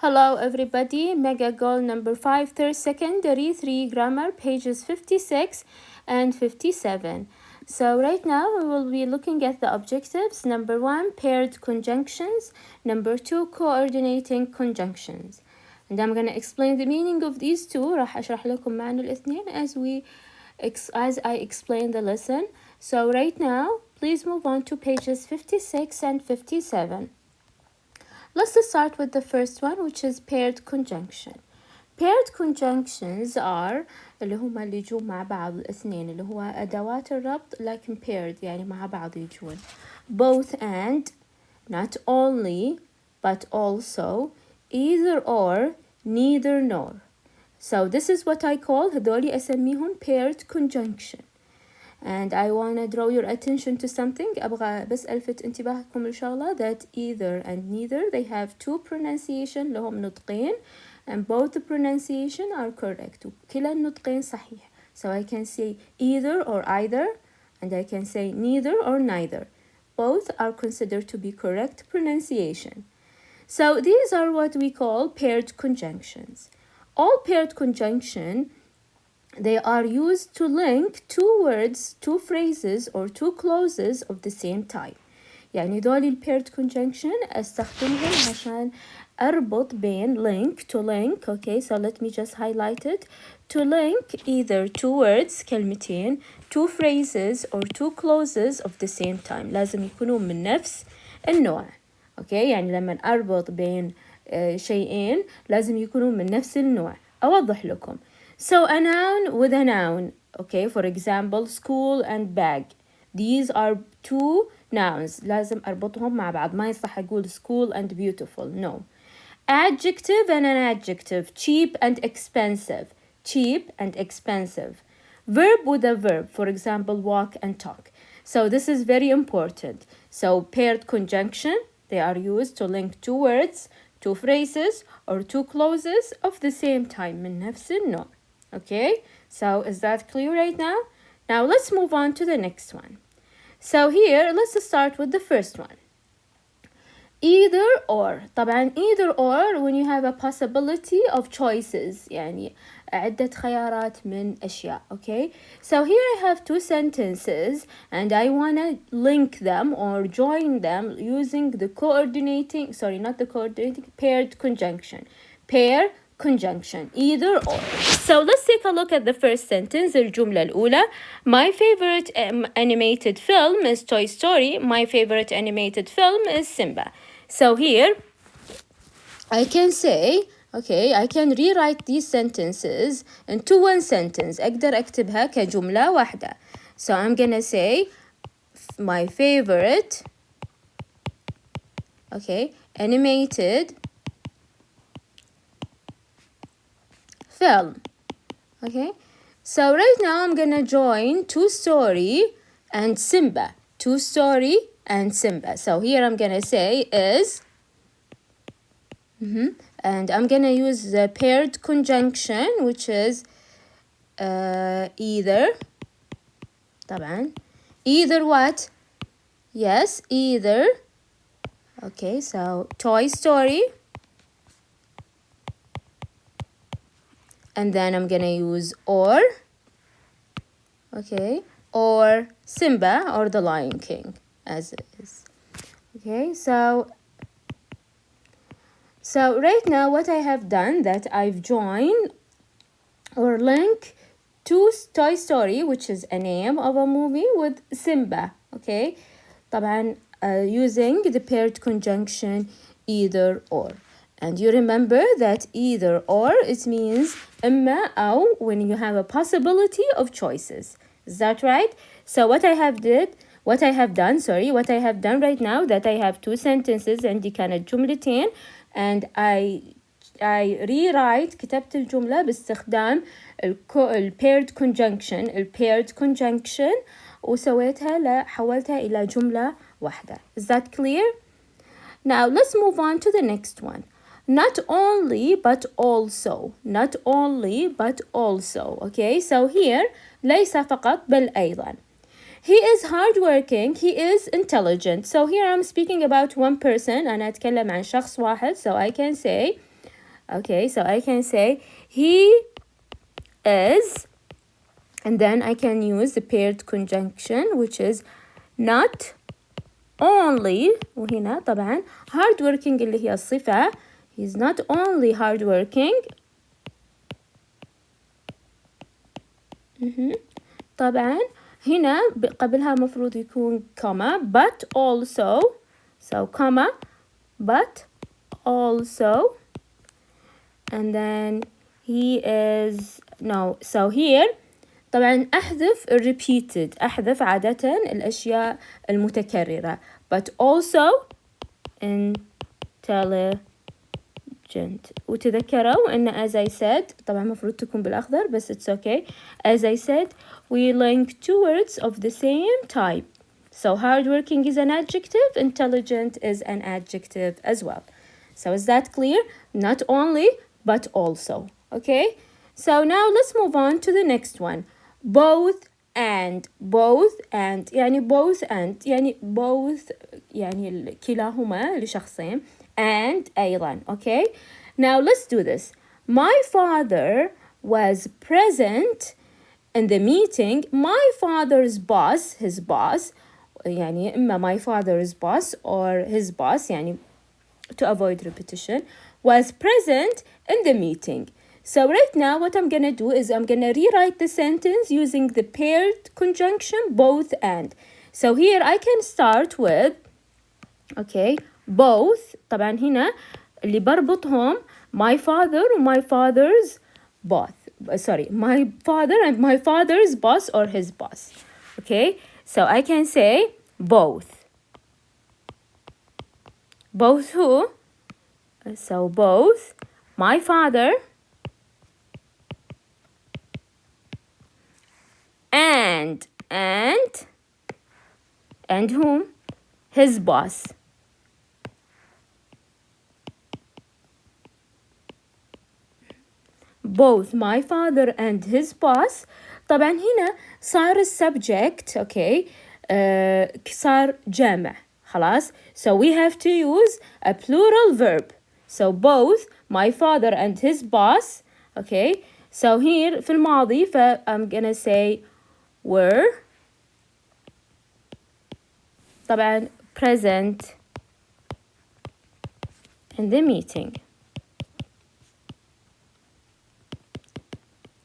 Hello everybody, mega goal number 5, third secondary, 3 grammar, pages 56 and 57. So right now we will be looking at the objectives. Number 1, paired conjunctions. Number 2, coordinating conjunctions. And I'm going to explain the meaning of these two. راح أشرح لكم معنى الاثنين as I explain the lesson. So right now, please move on to pages 56 and 57. Let's start with the first one, which is paired conjunction. Paired conjunctions are اللي هما اللي يجوا مع بعض الاثنين اللي هو أدوات الربط لكن paired يعني مع بعض يجون. Both and, not only, but also, either or, neither nor. So this is what I call هذولي أسميهم paired conjunction. And I want to draw your attention to something. أبغى بس ألفت انتباهكم لشغلة that either and neither they have two pronunciation لهم نطقين and both the pronunciation are correct. وكلا النطقين صحيح. So I can say either or either and I can say neither or neither. Both are considered to be correct pronunciation. So these are what we call paired conjunctions. All paired conjunction they are used to link two words, two phrases or two clauses of the same type. يعني دول paired conjunction استخدمهم عشان أربط بين link to link. Okay, so let me just highlight it. To link either two words, كلمتين, two phrases or two clauses of the same time. لازم يكونوا من نفس النوع. Okay, يعني لما أربط بين شيئين لازم يكونوا من نفس النوع. أوضح لكم. So a noun with a noun, okay, for example, school and bag. These are two nouns. لازم أربطهم مع بعض. ما يصح أقول school and beautiful, no. Adjective and an adjective, cheap and expensive. Cheap and expensive. Verb with a verb, for example, walk and talk. So this is very important. So paired conjunction, they are used to link two words, two phrases, or two clauses of the same time. من نفس النوع. Okay, so is that clear right now? Now let's move on to the next one. So here, let's start with the first one. Either or. طبعا either or when you have a possibility of choices. يعني عدة خيارات من أشياء. Okay, so here I have two sentences and I want to link them or join them using the paired conjunction. Pair conjunction, either or. So let's take a look at the first sentence. الجملة الأولى. My favorite animated film is Toy Story. My favorite animated film is Simba. So here I can say, okay, I can rewrite these sentences into one sentence. أقدر أكتبها كجملة واحدة. So I'm gonna say my favorite, okay, animated film. Okay, so right now I'm gonna join Toy Story and Simba. Toy Story and Simba. So here I'm gonna say is, and I'm gonna use the paired conjunction which is either. طبعا either what? Yes, either. Okay, so Toy Story. And then I'm gonna use or, okay, or Simba or the Lion King as it is. Okay, so right now what I have done that I've joined or linked to Toy Story, which is a name of a movie, with Simba. Okay, طبعا using the paired conjunction either or. And you remember that either or, it means إما أو when you have a possibility of choices. Is that right? So what I have done right now that I have two sentences عندي كانت جملتين and I rewrite كتبت الجملة باستخدام paired conjunction وسويتها حولتها إلى جملة واحدة. Is that clear? Now let's move on to the next one. Not only but also. Not only but also. Okay, so here ليس فقط بل أيضا. He is hardworking. He is intelligent. So here I'm speaking about one person. أنا أتكلم عن شخص واحد. So I can say Okay, so I can say he is, and then I can use the paired conjunction which is not only, وهنا طبعا hardworking اللي هي الصفة. He's not only hardworking. طبعا هنا قبلها مفروض يكون comma but also, so comma but also, and then he is, no, so here طبعا أحذف repeated، أحذف عادة الأشياء المتكررة but also intelligent. وتذكروا أن as I said طبعا مفروض تكون بالأخضر بس it's okay. As I said, we link two words of the same type. So hardworking is an adjective, intelligent is an adjective as well. So is that clear? Not only but also. Okay? So now let's move on to the next one. Both and يعني both and يعني both يعني كلاهما لشخصين and أيضا. Okay? Now let's do this. My father was present in the meeting. My father's boss, his boss, يعني إما my father's boss or his boss يعني to avoid repetition, was present in the meeting. So right now what I'm gonna do is I'm gonna rewrite the sentence using the paired conjunction both and. So here I can start with, okay, both. طبعا هنا اللي بربطهم my father and my father's boss. Sorry, my father and my father's boss or his boss. Okay, so I can say both. Both who? So both my father and whom? His boss. Both my father and his boss. طبعا هنا صار السبجكت okay صار جامع خلاص. So we have to use a plural verb. So both my father and his boss. Okay, so here في الماضي I'm gonna say were طبعا present in the meeting.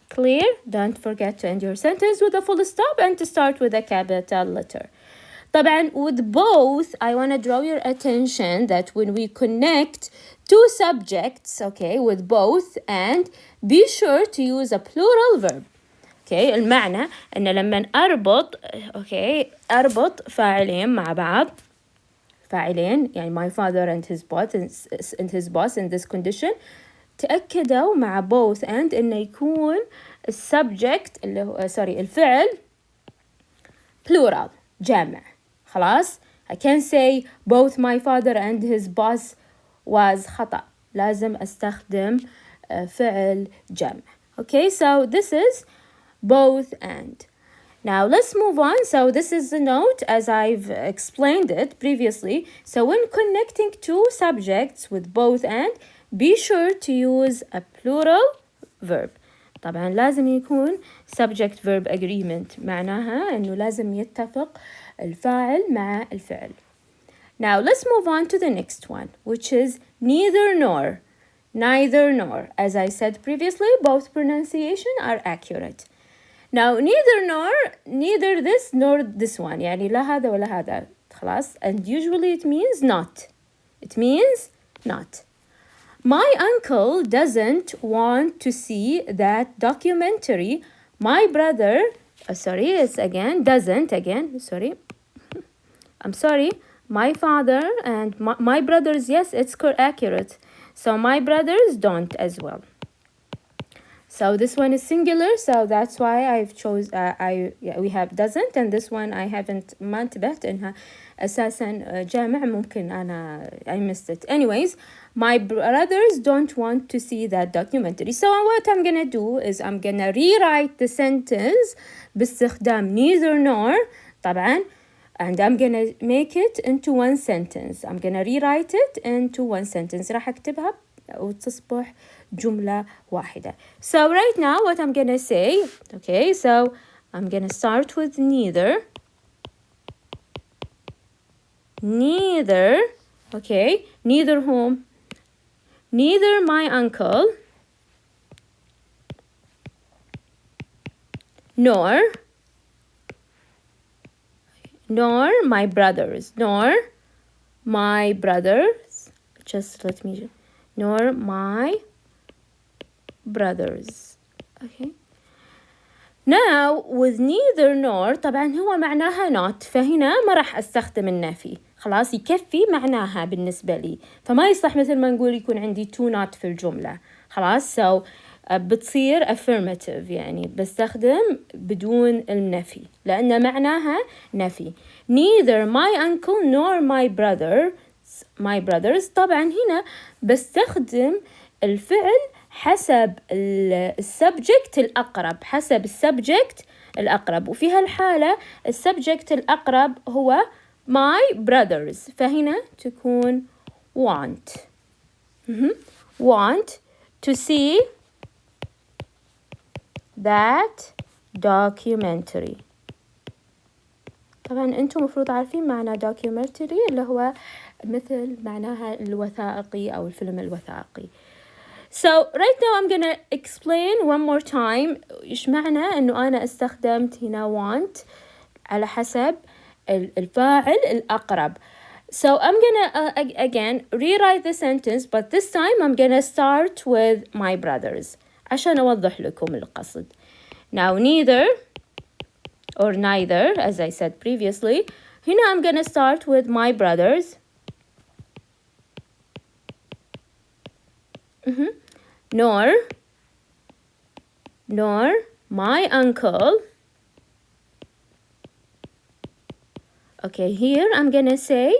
Clear? Don't forget to end your sentence with a full stop and to start with a capital letter. طبعا with both, I want to draw your attention that when we connect two subjects, okay, with both and, be sure to use a plural verb. Okay, المعنى أن لما أربط okay أربط فاعلين مع بعض، فاعلين يعني my father and his boss in this condition، تأكدوا مع both and إنه يكون السبجكت اللي هو الفعل plural جامع. خلاص I can say both my father and his boss was خطأ، لازم أستخدم فعل جامع. Okay, so this is both and. Now let's move on. So this is the note as I've explained it previously. So when connecting two subjects with both and, be sure to use a plural verb. طبعا لازم يكون subject verb agreement، معناها أنه لازم يتفق الفاعل مع الفعل. Now let's move on to the next one, which is neither nor. Neither nor. As I said previously, both pronunciation are accurate. Now neither this nor this one يعني لا هذا ولا هذا خلاص. And usually it means not. It means not. My uncle doesn't want to see that documentary. My brother, I'm sorry. My father and my brothers, yes, it's accurate. So my brothers don't as well. So this one is singular, so that's why I've chose we have doesn't, and this one I haven't ما انتبهت إنها أساسا جامع، ممكن أنا I missed it. Anyways, my brothers don't want to see that documentary. So what I'm gonna do is I'm gonna rewrite the sentence باستخدام neither nor طبعا, and I'm gonna make it into one sentence. I'm gonna rewrite it into one sentence. راح أكتبها وتصبح جملة واحدة. So right now what I'm gonna say, okay, so I'm gonna start with neither. Neither, okay, neither whom? Neither my uncle nor my brothers, nor my brothers, nor my brothers. Okay. Now with neither nor طبعا هو معناها not، فهنا ما راح استخدم النفي، خلاص يكفي معناها بالنسبة لي، فما يصح مثل ما نقول يكون عندي to not في الجملة، خلاص. so بتصير affirmative، يعني بستخدم بدون النفي لأن معناها نفي. neither my uncle nor my brothers طبعا هنا بستخدم الفعل حسب السبجكت الأقرب، حسب السبجكت الأقرب، وفي هالحالة السبجكت الأقرب هو my brothers، فهنا تكون want. want to see that documentary. طبعا أنتم مفروض عارفين معنى documentary اللي هو مثل معناها الوثائقي أو الفيلم الوثائقي. So right now I'm gonna explain one more time إيش معنى إنه أنا استخدمت هنا want على حسب الفاعل الأقرب. So I'm gonna again rewrite the sentence, but this time I'm gonna start with my brothers عشان أوضح لكم القصد. Now neither or neither, as I said previously, هنا I'm gonna start with my brothers. Nor my uncle. Okay, here I'm gonna say,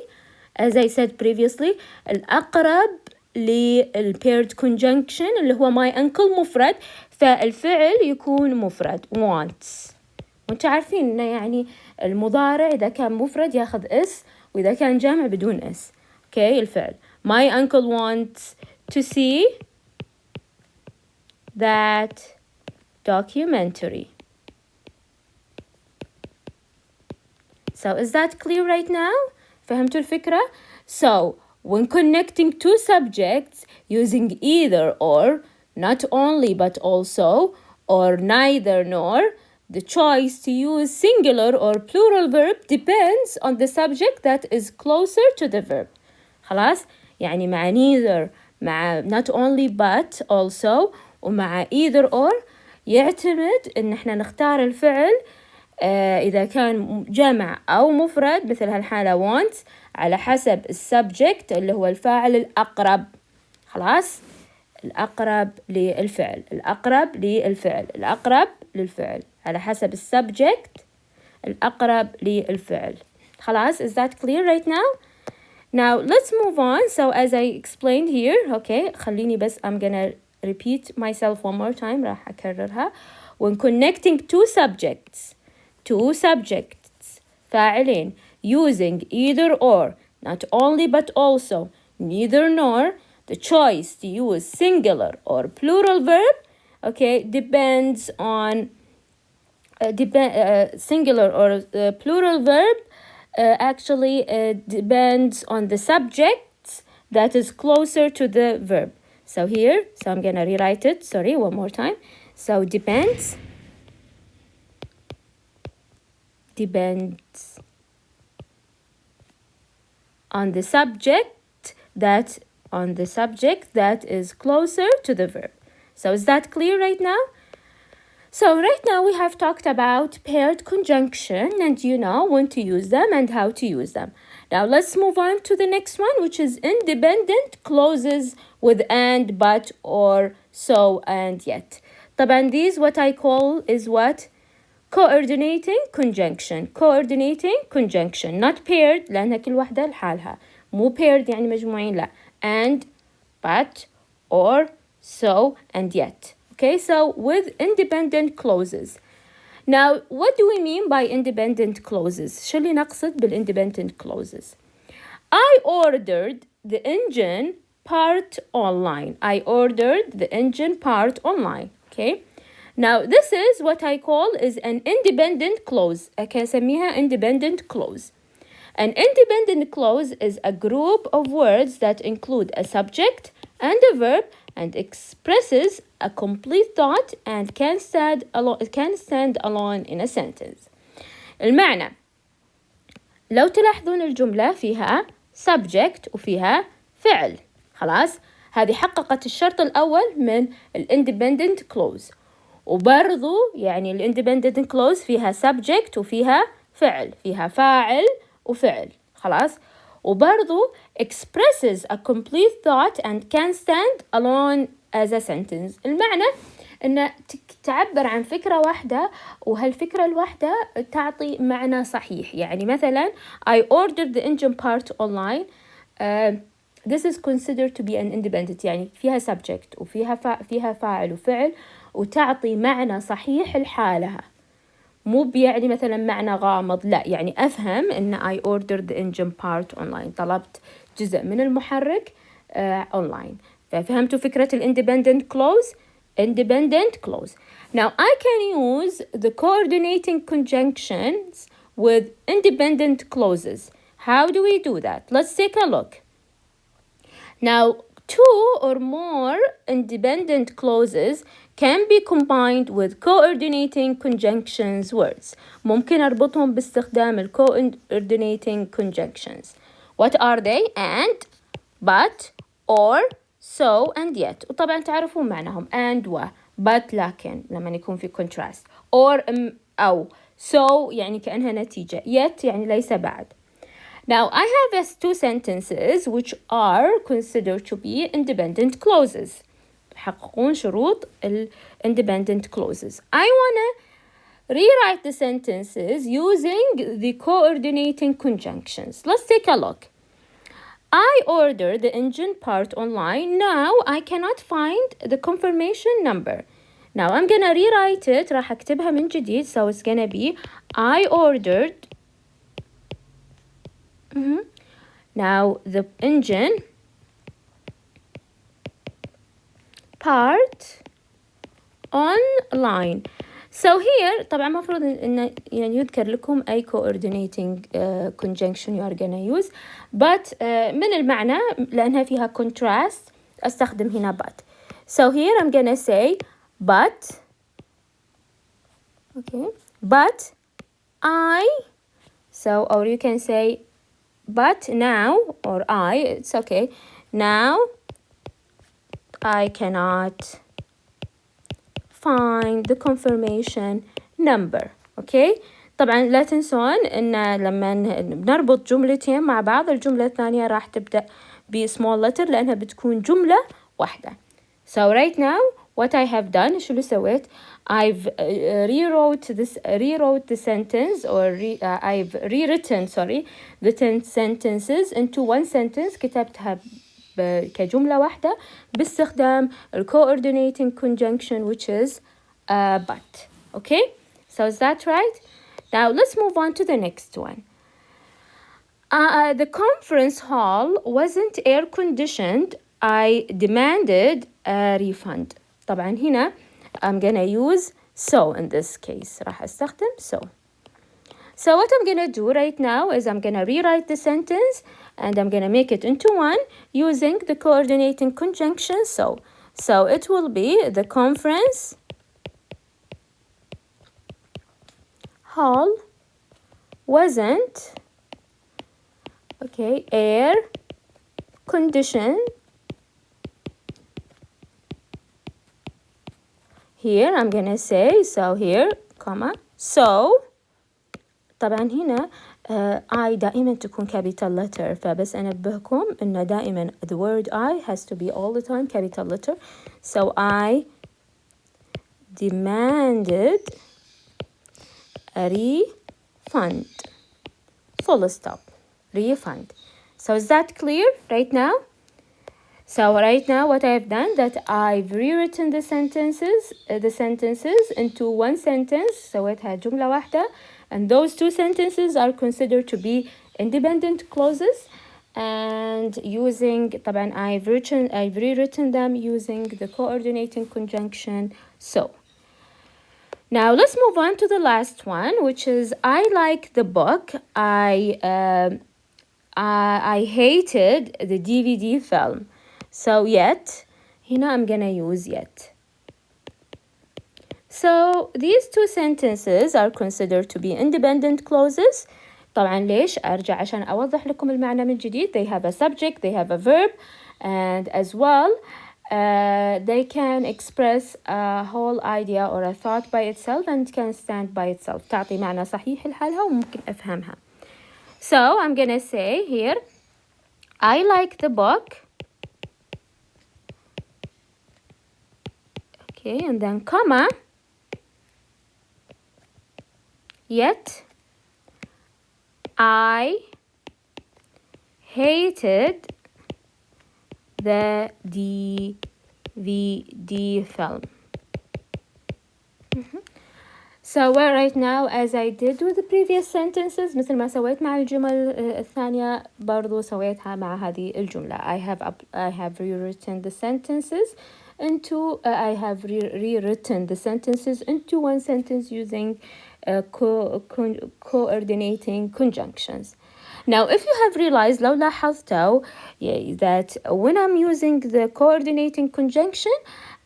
as I said previously, الأقرب للpaired conjunction اللي هو my uncle مفرد، فالفعل يكون مفرد wants. وانتوا عارفين إنه يعني المضارع إذا كان مفرد ياخذ اس، وإذا كان جمع بدون اس. Okay, الفعل my uncle wants to see that documentary. So is that clear right now? فهمتوا الفكرة؟ So when connecting two subjects using either or, not only but also, or neither nor, the choice to use singular or plural verb depends on the subject that is closer to the verb. خلاص؟ يعني مع neither، مع not only but also، ومع either or يعتمد إن إحنا نختار الفعل إذا كان جمع أو مفرد مثل هالحالة wants على حسب السبجكت اللي هو الفاعل الأقرب. خلاص، الأقرب للفعل، الأقرب للفعل، الأقرب للفعل على حسب السبجكت الأقرب للفعل. خلاص, is that clear right now? Now let's move on. So as I explained here, okay, خليني بس I'm gonna repeat myself one more time. راح أكررها. When connecting two subjects فاعلين using either or, not only but also, neither nor, the choice to use singular or plural verb, okay, depends on singular or plural verb actually depends on the subject that is closer to the verb. So here, so I'm gonna rewrite it, sorry, one more time. So depends on the subject that is closer to the verb. So is that clear right now? So right now we have talked about paired conjunction and you know when to use them and how to use them. Now let's move on to the next one, which is independent clauses with and, but, or, so, and yet. طبعا these what I call is what? Coordinating conjunction. Coordinating conjunction. Not paired لأنها كل واحدة لحالها. مو paired يعني مجموعين لا. And, but, or, so, and yet. Okay, so with independent clauses. Now, what do we mean by independent clauses? شو اللي نقصد بالindependent clauses? I ordered the engine part online. I ordered the engine part online. Okay. Now this is what I call is an independent clause. أسميها independent clause. An independent clause is a group of words that include a subject and a verb and expresses a complete thought and can stand alone in a sentence. المعنى لو تلاحظون الجملة فيها subject وفيها فعل. خلاص هذه حققت الشرط الأول من independent clause. وبرضو يعني independent clause فيها subject وفيها فعل، فيها فاعل وفعل. خلاص وبرضو expresses a complete thought and can stand alone as a sentence. المعنى أن تعبر عن فكرة واحدة وهالفكرة الواحدة تعطي معنى صحيح. يعني مثلا I ordered the engine part online. This is considered to be an independent يعني فيها subject وفيها فاعل وفعل وتعطي معنى صحيح لحالها. مو بيعني مثلا معنى غامض، لا يعني أفهم إن I ordered the engine part online. طلبت جزء من المحرك online. ففهمتوا فكرة independent clause؟ Independent clause. Now I can use the coordinating conjunctions with independent clauses. How do we do that? Let's take a look. Now, two or more independent clauses can be combined with coordinating conjunctions words. ممكن أربطهم باستخدام coordinating conjunctions. What are they? And, but, or, so, and yet. وطبعا تعرفون معناهم and و but لكن لما يكون في contrast. Or أو so يعني كأنها نتيجة. Yet يعني ليس بعد. Now I have two sentences which are considered to be independent clauses. يحققون شروط independent clauses. I wanna rewrite the sentences using the coordinating conjunctions. Let's take a look. I ordered the engine part online. Now I cannot find the confirmation number. Now I'm gonna rewrite it. راح أكتبها من جديد. So it's gonna be I ordered. Now the engine part online. So here طبعا مفروض إن يعني يذكر لكم أي coordinating conjunction you are gonna use. But من المعنى لأنها فيها contrast أستخدم هنا but. So here I'm gonna say but. Okay. But I. So or you can say but now or I. It's okay. Now I cannot find the confirmation number. Okay. طبعا لا تنسون إن لما بنربط جملتين مع بعض الجملة الثانية راح تبدأ ب small letter لأنها بتكون جملة واحدة. So right now what I have done شو اللي سويت؟ I've rewrote the sentence or I've rewritten the 10 sentences into one sentence. كتبتها كجملة واحدة باستخدام coordinating conjunction which is but. Okay, so is that right? Now let's move on to the next one. The conference hall wasn't air conditioned. I demanded a refund. طبعا هنا I'm gonna use so in this case. راح أستخدم so. So what I'm gonna do right now is I'm gonna rewrite the sentence and I'm gonna make it into one using the coordinating conjunction so. So it will be the conference hall wasn't air conditioned. Here I'm gonna say so here comma so. طبعا هنا I دائما تكون capital letter فبس أنبهكم إن دائما the word I has to be all the time capital letter. So I demanded a refund. Full stop. Refund. So is that clear right now? So right now what I have done that I've rewritten the sentences into one sentence. سويتها جملة واحدة. And those two sentences are considered to be independent clauses. and using طبعا I've rewritten them using the coordinating conjunction so. Now let's move on to the last one, which is I like the book. I hated the DVD film. So yet, هنا I'm gonna use yet. So these two sentences are considered to be independent clauses. طبعا ليش؟ أرجع عشان أوضح لكم المعنى من جديد. They have a subject, they have a verb, and as well they can express a whole idea or a thought by itself and can stand by itself. تعطي معنى صحيح لحالها وممكن أفهمها. So I'm gonna say here, I like the book. Okay, and then comma. Yet I hated the DVD film. So right now, as I did with the previous sentences, مثل ما سويت مع الجمل الثانية برضو سويتها مع هذه الجملة. I have rewritten the sentences into one sentence using coordinating conjunctions. Now, if you have realized, لو لاحظتوا that when I'm using the coordinating conjunction,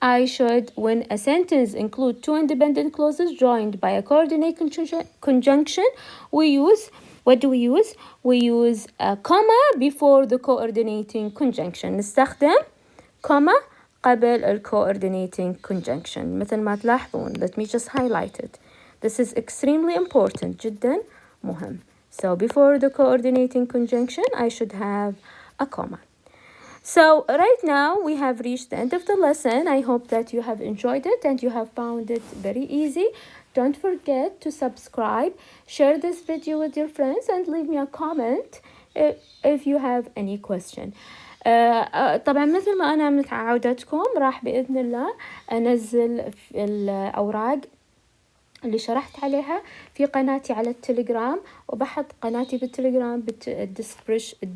I should, when a sentence includes two independent clauses joined by a coordinating conjunction, we use, what do we use? We use a comma before the coordinating conjunction. نستخدم comma قبل ال coordinating conjunction. مثل ما تلاحظون. Let me just highlight it. This is extremely important. جدا مهم. So before the coordinating conjunction, I should have a comma. So right now we have reached the end of the lesson. I hope that you have enjoyed it and you have found it very easy. Don't forget to subscribe, share this video with your friends, and leave me a comment if you have any question. طبعا مثل ما أنا متعودتكم راح بإذن الله أنزل الأوراق اللي شرحت عليها في قناتي على التلقرام وبحط قناتي بالتلقرام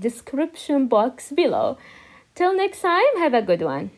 description box below. Till next time, have a good one.